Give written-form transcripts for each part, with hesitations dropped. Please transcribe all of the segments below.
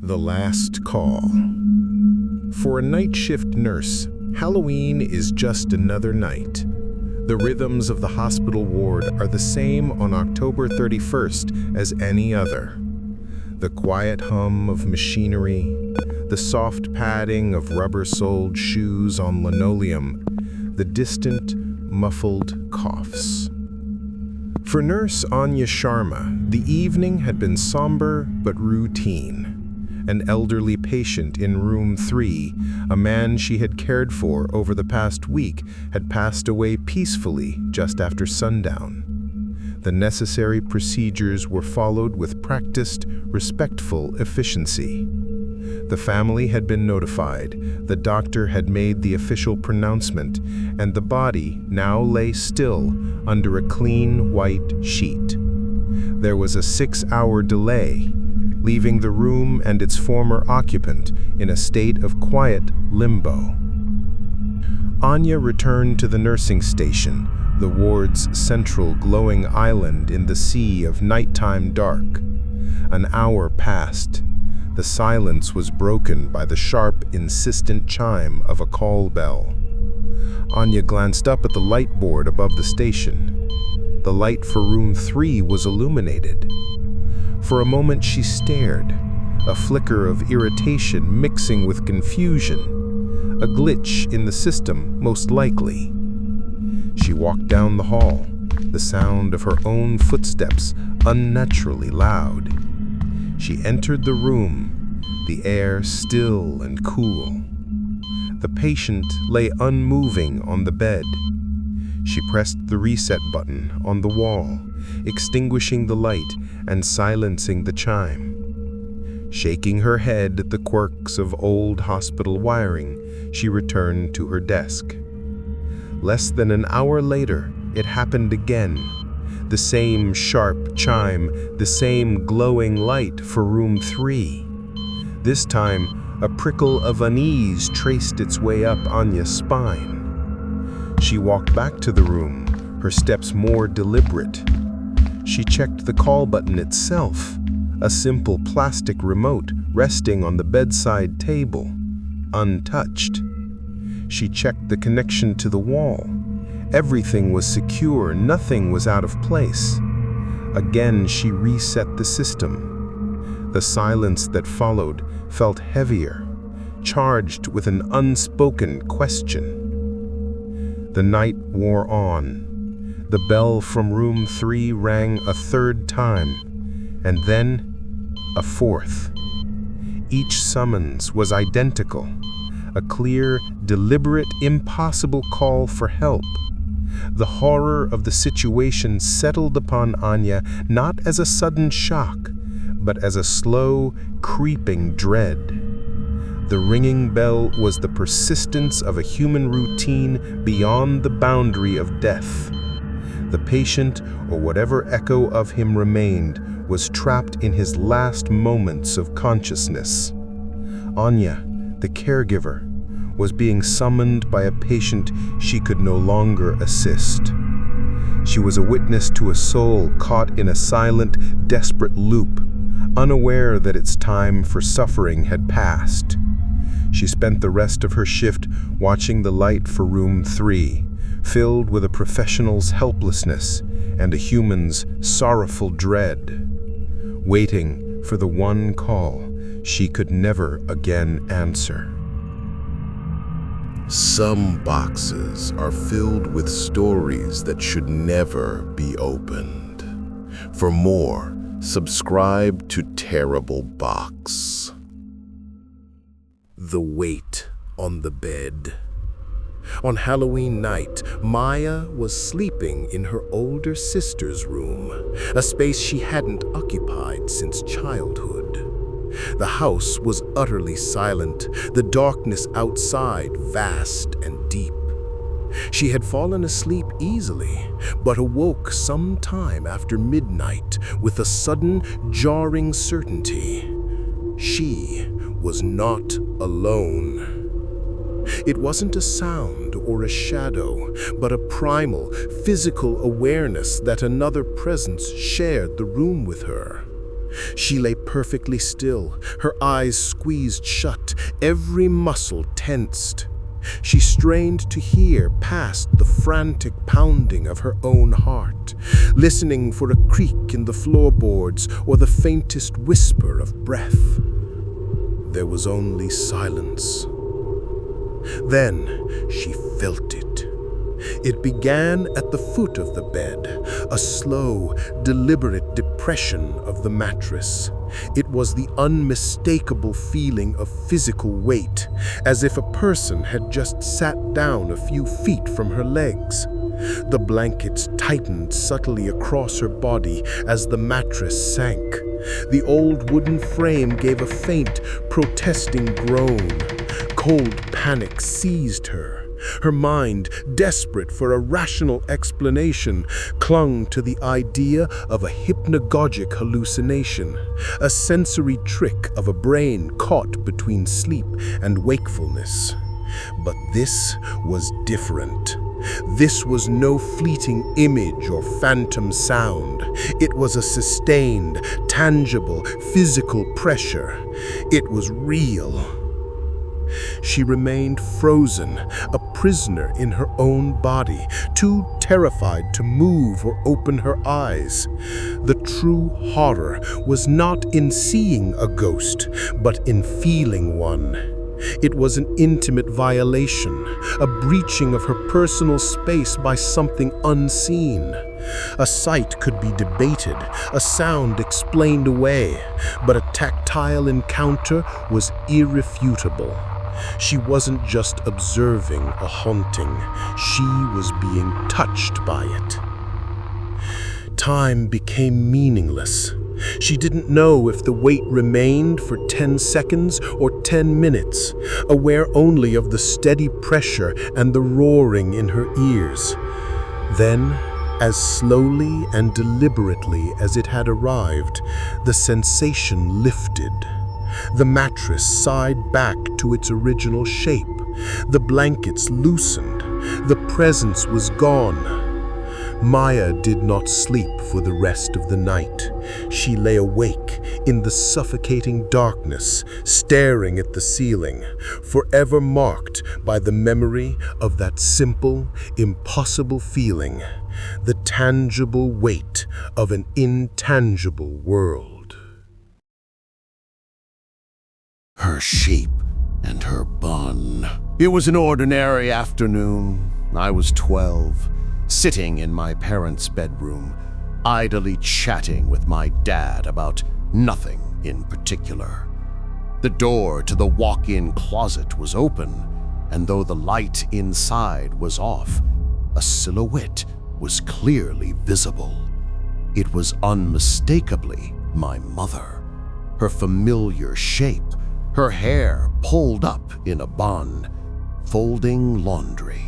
The Last Call. For a night shift nurse, Halloween is just another night. The rhythms of the hospital ward are the same on October 31st as any other. The quiet hum of machinery, the soft padding of rubber-soled shoes on linoleum, the distant, muffled coughs. For nurse Anya Sharma, the evening had been somber but routine. An elderly patient in room 3, a man she had cared for over the past week, had passed away peacefully just after sundown. The necessary procedures were followed with practiced, respectful efficiency. The family had been notified, the doctor had made the official pronouncement, and the body now lay still under a clean white sheet. There was a 6-hour delay, leaving the room and its former occupant in a state of quiet limbo. Anya returned to the nursing station, the ward's central glowing island in the sea of nighttime dark. An hour passed. The silence was broken by the sharp, insistent chime of a call bell. Anya glanced up at the light board above the station. The light for room 3 was illuminated. For a moment she stared, a flicker of irritation mixing with confusion. A glitch in the system, most likely. She walked down the hall, the sound of her own footsteps unnaturally loud. She entered the room, the air still and cool. The patient lay unmoving on the bed. She pressed the reset button on the wall, extinguishing the light and silencing the chime. Shaking her head at the quirks of old hospital wiring, she returned to her desk. Less than an hour later, it happened again. The same sharp chime, the same glowing light for room 3. This time, a prickle of unease traced its way up Anya's spine. She walked back to the room, her steps more deliberate. She checked the call button itself, a simple plastic remote resting on the bedside table, untouched. She checked the connection to the wall. Everything was secure, nothing was out of place. Again, she reset the system. The silence that followed felt heavier, charged with an unspoken question. The night wore on. The bell from room 3 rang a third time, and then a fourth. Each summons was identical, a clear, deliberate, impossible call for help. The horror of the situation settled upon Anya not as a sudden shock, but as a slow, creeping dread. The ringing bell was the persistence of a human routine beyond the boundary of death. The patient, or whatever echo of him remained, was trapped in his last moments of consciousness. Anya, the caregiver, was being summoned by a patient she could no longer assist. She was a witness to a soul caught in a silent, desperate loop, unaware that its time for suffering had passed. She spent the rest of her shift watching the light for room 3, filled with a professional's helplessness and a human's sorrowful dread, waiting for the one call she could never again answer. Some boxes are filled with stories that should never be opened. For more, subscribe to Terrible Box. The weight on the bed. On Halloween night, Maya was sleeping in her older sister's room, a space she hadn't occupied since childhood. The house was utterly silent, the darkness outside vast and deep. She had fallen asleep easily, but awoke some time after midnight with a sudden, jarring certainty. She was not alone. It wasn't a sound or a shadow, but a primal, physical awareness that another presence shared the room with her. She lay perfectly still, her eyes squeezed shut, every muscle tensed. She strained to hear past the frantic pounding of her own heart, listening for a creak in the floorboards or the faintest whisper of breath. There was only silence. Then she felt it. It began at the foot of the bed, a slow, deliberate depression of the mattress. It was the unmistakable feeling of physical weight, as if a person had just sat down a few feet from her legs. The blankets tightened subtly across her body as the mattress sank. The old wooden frame gave a faint, protesting groan. Cold panic seized her. Her mind, desperate for a rational explanation, clung to the idea of a hypnagogic hallucination, a sensory trick of a brain caught between sleep and wakefulness. But this was different. This was no fleeting image or phantom sound. It was a sustained, tangible, physical pressure. It was real. She remained frozen, a prisoner in her own body, too terrified to move or open her eyes. The true horror was not in seeing a ghost, but in feeling one. It was an intimate violation, a breaching of her personal space by something unseen. A sight could be debated, a sound explained away, but a tactile encounter was irrefutable. She wasn't just observing a haunting, she was being touched by it. Time became meaningless. She didn't know if the weight remained for 10 seconds or 10 minutes, aware only of the steady pressure and the roaring in her ears. Then, as slowly and deliberately as it had arrived, the sensation lifted. The mattress sighed back to its original shape. The blankets loosened. The presence was gone. Maya did not sleep for the rest of the night. She lay awake in the suffocating darkness, staring at the ceiling, forever marked by the memory of that simple, impossible feeling, the tangible weight of an intangible world. Her sheep and her bun. It was an ordinary afternoon. I was 12, sitting in my parents' bedroom, idly chatting with my dad about nothing in particular. The door to the walk-in closet was open, and though the light inside was off, a silhouette was clearly visible. It was unmistakably my mother, her familiar shape, her hair pulled up in a bun, folding laundry.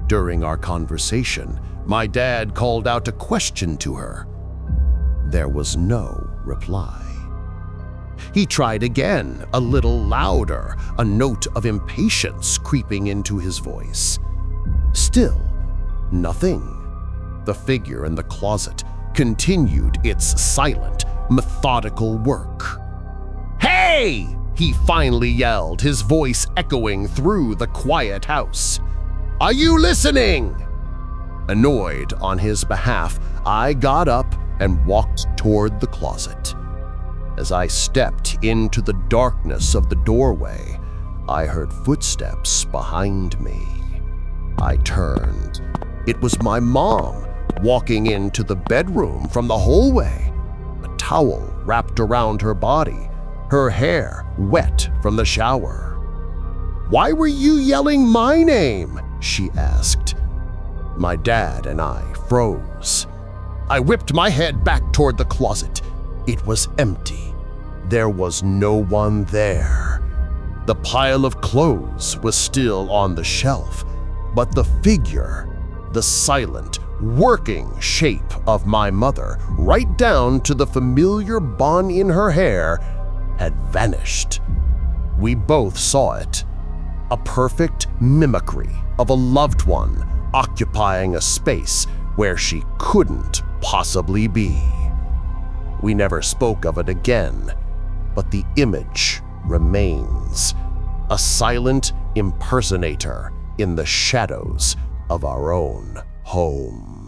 During our conversation, my dad called out a question to her. There was no reply. He tried again, a little louder, a note of impatience creeping into his voice. Still, nothing. The figure in the closet continued its silent, methodical work. "Hey!" he finally yelled, his voice echoing through the quiet house. "Are you listening?" Annoyed on his behalf, I got up and walked toward the closet. As I stepped into the darkness of the doorway, I heard footsteps behind me. I turned. It was my mom walking into the bedroom from the hallway, a towel wrapped around her body, her hair wet from the shower. "Why were you yelling my name?" she asked. My dad and I froze. I whipped my head back toward the closet. It was empty. There was no one there. The pile of clothes was still on the shelf, but the figure, the silent, working shape of my mother, right down to the familiar bun in her hair, had vanished. We both saw it. A perfect mimicry of a loved one occupying a space where she couldn't possibly be. We never spoke of it again, but the image remains, a silent impersonator in the shadows of our own home.